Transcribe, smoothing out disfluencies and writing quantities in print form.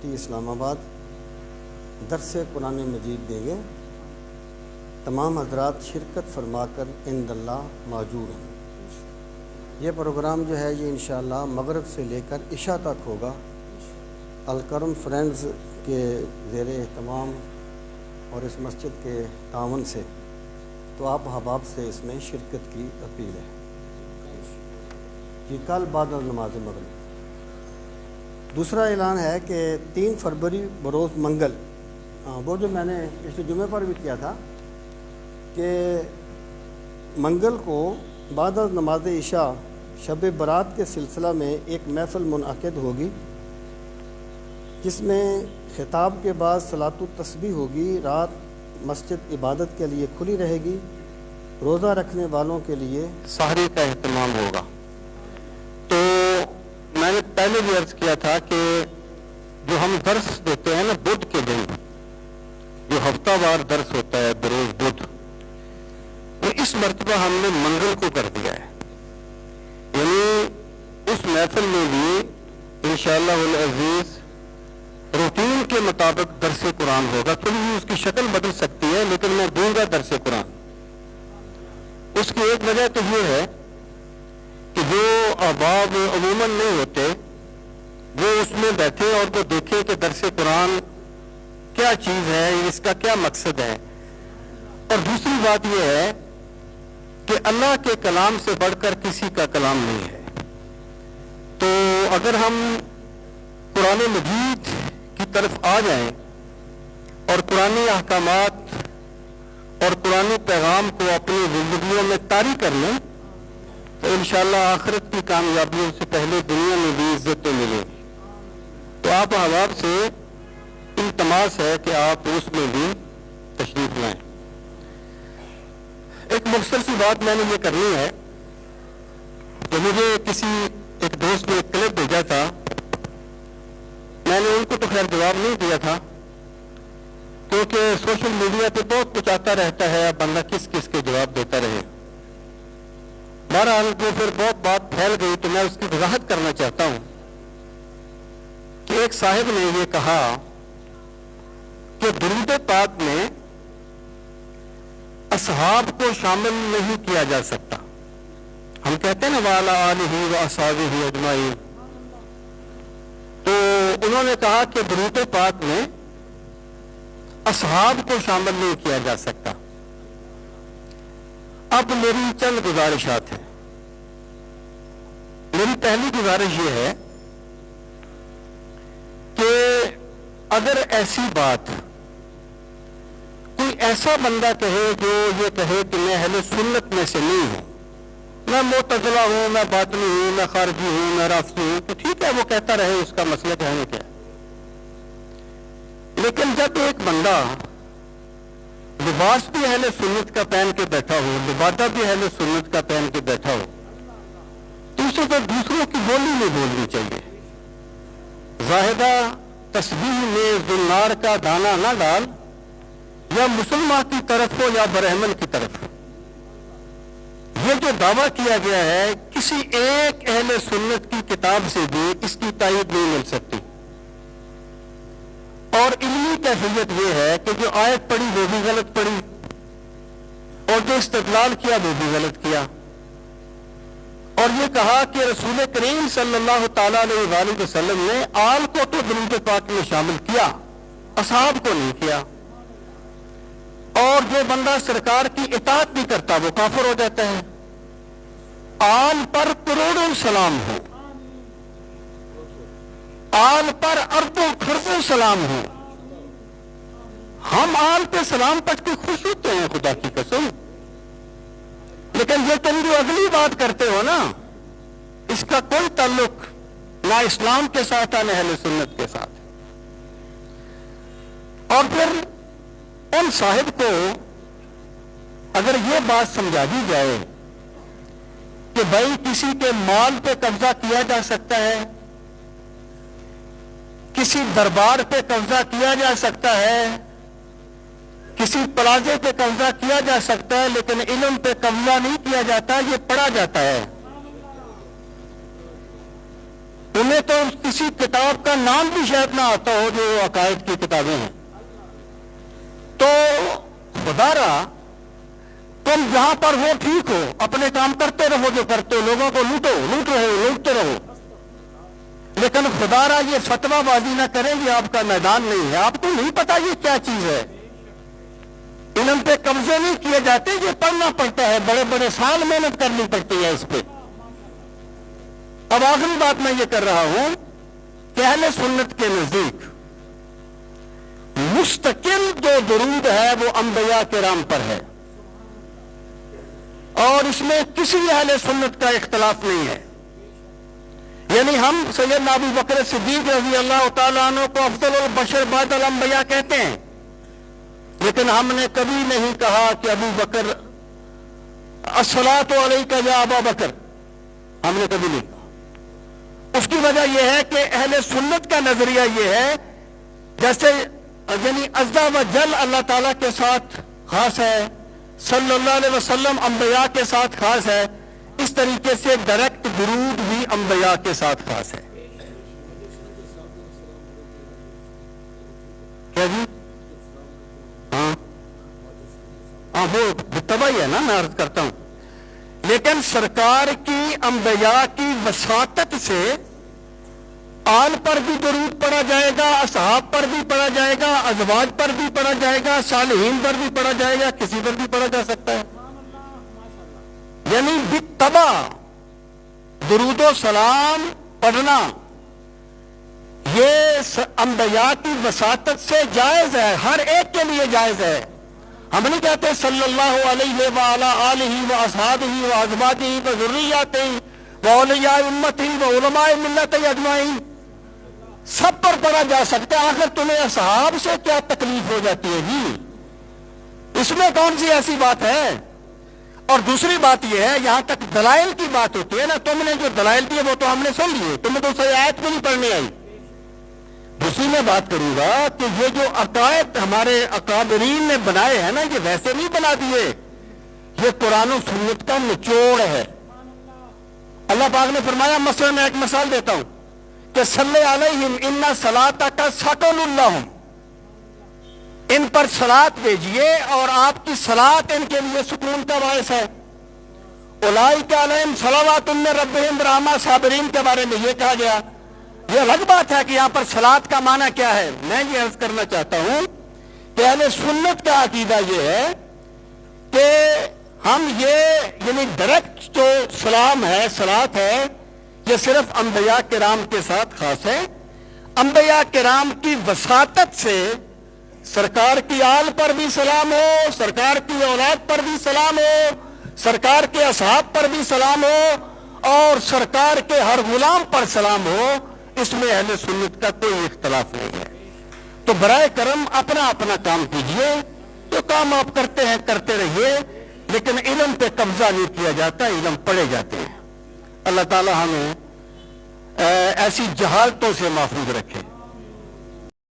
T اسلام آباد درس قرآن مجید دیں گے۔ تمام حضرات شرکت فرما کر عند اللہ معجور ہیں۔ یہ پروگرام جو ہے یہ انشاءاللہ مغرب سے لے کر عشاء تک ہوگا۔ الکرم فرینڈز کے زیر اہتمام اور اس مسجد کے تعاون سے، تو آپ احباب سے اس میں شرکت کی اپیل ہے۔ یہ کل بعد از نماز مغرب۔ دوسرا اعلان ہے کہ 3 فروری بروز منگل، وہ جو میں نے پچھلے جمعے پر بھی کیا تھا کہ منگل کو بعد از نماز عشاء شب برات کے سلسلہ میں ایک محفل منعقد ہوگی، جس میں خطاب کے بعد صلاۃ التسبیح ہوگی۔ رات مسجد عبادت کے لیے کھلی رہے گی۔ روزہ رکھنے والوں کے لیے سحری کا اہتمام ہوگا۔ تو میں نے پہلے بھی عرض کیا تھا کہ جو ہم درس دیتے ہیں نا بدھ کے دن، جو ہفتہ وار درس ہوتا ہے بروز بدھ، وہ اس مرتبہ ہم نے منگل کو کر دیا ہے۔ یعنی اس محفل میں بھی انشاءاللہ العزیز روٹین کے مطابق درس قرآن ہوگا۔ تھوڑی بھی اس کی شکل بدل سکتی ہے، لیکن میں دوں گا درس قرآن۔ اس کی ایک وجہ تو یہ ہے کہ جو احباب عموماً نہیں ہوتے وہ اس میں بیٹھے اور وہ دیکھیں کہ درس قرآن کیا چیز ہے، اس کا کیا مقصد ہے۔ اور دوسری بات یہ ہے کہ اللہ کے کلام سے بڑھ کر کسی کا کلام نہیں ہے۔ تو اگر ہم قرآن مجید کی طرف آ جائیں اور قرآنی احکامات اور قرآنی پیغام کو اپنی زندگیوں میں طاری کر لیں تو انشاءاللہ آخرت کی کامیابیوں سے پہلے دنیا میں بھی عزتیں ملیں۔ تو آپ احباب سے التماس ہے کہ آپ اس میں بھی تشریف لائیں۔ ایک مختصر سی بات میں نے یہ کرنی ہے کہ مجھے کسی ایک دوست نے ایک کلپ بھیجا تھا، میں نے ان کو تو خیر جواب نہیں دیا تھا کیونکہ سوشل میڈیا پہ بہت کچھ آتا رہتا ہے، اب بندہ کس کس کے جواب دیتا رہے۔ بہرحال جو پھر بہت بات پھیل گئی تو میں اس کی وضاحت کرنا چاہتا ہوں کہ ایک صاحب نے یہ کہا کہ درود پاک میں اصحاب کو شامل نہیں کیا جا سکتا۔ ہم کہتے ہیں نا وَعَلَىٰ آلِهِ وَأَصْحَابِهِ أَجْمَعِينَ، تو انہوں نے کہا کہ درود پاک میں اصحاب کو شامل نہیں کیا جا سکتا۔ اب میری چند گزارشات ہیں۔ میری پہلی گزارش یہ ہے کہ اگر ایسی بات کوئی ایسا بندہ کہے جو یہ کہے کہ میں اہل سنت میں سے نہیں ہوں، میں معتزلہ ہوں، میں باطنی ہوں، میں خارجی ہوں، میں رافضی ہوں، تو ٹھیک ہے وہ کہتا رہے، اس کا مسئلہ کہنے کیا ہے۔ لیکن جب ایک بندہ لباس بھی اہل سنت کا پہن کے بیٹھا ہو، لبادہ بھی اہل سنت کا پہن کے بیٹھا ہو، تو اسے تو دوسروں کی بولی نہیں بولنی چاہیے۔ زاہدہ تسبیح میں زنار کا دانہ نہ ڈال، یا مسلمان کی طرف ہو یا برہمن کی طرف۔ یہ جو دعویٰ کیا گیا ہے کسی ایک اہل سنت کی کتاب سے بھی اس کی تائید نہیں مل سکتی۔ اور علمی کیفیت یہ ہے کہ جو آیت پڑھی وہ بھی غلط پڑھی اور جو استدلال کیا وہ بھی غلط کیا، اور یہ کہا کہ رسول کریم صلی اللہ تعالیٰ علیہ وآلہ وسلم نے آل کو تو درود پاک میں شامل کیا، اصحاب کو نہیں کیا۔ اور جو بندہ سرکار کی اطاعت نہیں کرتا وہ کافر ہو جاتا ہے۔ آل پر کروڑوں سلام ہو، آل پر اربوں خربوں سلام ہو، ہم آل پہ سلام پڑھ کے خوش ہوتے ہیں خدا کی قسم، لیکن یہ تم جو اگلی بات کرتے ہو نا اس کا کوئی تعلق نہ اسلام کے ساتھ نہ اہل سنت کے ساتھ۔ اور پھر ان صاحب کو اگر یہ بات سمجھا دی جائے کہ بھائی کسی کے مال پہ قبضہ کیا جا سکتا ہے، کسی دربار پہ قبضہ کیا جا سکتا ہے، کسی پلازے پہ قبضہ کیا جا سکتا ہے، لیکن علم پہ قبضہ نہیں کیا جاتا، یہ پڑھا جاتا ہے۔ انہیں تو کسی کتاب کا نام بھی شاید نہ آتا ہو جو عقائد کی کتابیں ہیں. تو خدا را تم جہاں پر ہو ٹھیک ہو، اپنے کام کرتے رہو جو کرتے ہو، لوگوں کو لوٹتے رہو، لیکن خدا را یہ فتویٰ بازی نہ کریں یہ آپ کا میدان نہیں ہے. آپ کو نہیں پتا یہ کیا چیز ہے. علم پہ قبضے نہیں کیے جاتے، یہ پڑھنا پڑتا ہے، بڑے بڑے سال محنت کرنی پڑتی ہے اس پہ. اب آخری بات میں یہ کر رہا ہوں کہ اہل سنت کے نزدیک مستقل جو درود ہے وہ انبیاء کرام پر ہے، اور اس میں کسی اہل سنت کا اختلاف نہیں ہے. یعنی ہم سیدنا ابو بکر صدیق رضی اللہ تعالیٰ عنہ کو افضل البشر بعد الانبیاء کہتے ہیں، لیکن ہم نے کبھی نہیں کہا کہ ابو بکر الصلاۃ علیک یا ابا بکر، ہم نے کبھی نہیں کہا. اس کی وجہ یہ ہے کہ اہل سنت کا نظریہ یہ ہے جیسے یعنی عز و جل اللہ تعالیٰ کے ساتھ خاص ہے، صلی اللہ علیہ وسلم انبیاء کے ساتھ خاص ہے، اس طریقے سے ڈائریکٹ درود بھی انبیاء کے ساتھ خاص ہے. کیا جی؟ ہاں وہ تباہی ہے نا، میں عرض کرتا ہوں. لیکن سرکار کی انبیاء کی وساطت سے آل پر بھی درود پڑھا جائے گا، اصحاب پر بھی پڑھا جائے گا، ازواج پر بھی پڑھا جائے گا، صالحین پر بھی پڑھا جائے گا، کسی پر بھی پڑھا جا سکتا ہے. یعنی بالتبع درود و سلام پڑھنا یہ انبیاء کی وساطت سے جائز ہے، ہر ایک کے لیے جائز ہے. ہم نہیں کہتے صلی اللہ علیہ وعلی آلہ واصحابہ وازواجہ وذریاتہ واولیاء امتہ وعلماء ملت اجمعین، سب پر پڑھا جا سکتا ہے. آخر تمہیں اصحاب سے کیا تکلیف ہو جاتی ہے جی؟ اس میں کون سی ایسی بات ہے؟ اور دوسری بات یہ ہے، یہاں تک دلائل کی بات ہوتی ہے نا، تم نے جو دلائل دیے وہ تو ہم نے سن لیے، تمہیں تو صحیح آیت بھی نہیں پڑھنے آئی. دوسری میں بات کروں گا کہ یہ جو عقائد ہمارے اکابرین نے بنائے ہیں نا، یہ ویسے نہیں بنا دیے، یہ قرآن و سنت کا نچوڑ ہے. اللہ پاک نے فرمایا، مثلا میں ایک مثال دیتا ہوں کہ صلی علیہم ان صلاتک سکن لہم، ان پر صلات بھیجیے اور آپ کی صلات ان کے لیے سکون کا باعث ہے. اولئک علیہم صلوات من ربہم رحمہ، صابرین کے بارے میں یہ کہا گیا. یہ الگ بات ہے کہ یہاں پر صلات کا معنی کیا ہے. میں یہ عرض کرنا چاہتا ہوں کہ اہل سنت کا عقیدہ یہ ہے کہ ہم یہ یعنی ڈائریکٹ جو سلام ہے، صلات ہے، یہ صرف انبیاء کرام کے ساتھ خاص ہے. انبیاء کرام کی وساطت سے سرکار کی آل پر بھی سلام ہو، سرکار کی اولاد پر بھی سلام ہو، سرکار کے اصحاب پر بھی سلام ہو، اور سرکار کے ہر غلام پر سلام ہو، اس میں اہل سنت کا کوئی اختلاف نہیں ہے. تو برائے کرم اپنا اپنا کام کیجئے، جو کام آپ کرتے ہیں کرتے رہیے، لیکن علم پہ قبضہ نہیں کیا جاتا، علم پڑھے جاتے ہیں. اللہ تعالی ہمیں ایسی جہالتوں سے محفوظ رکھے.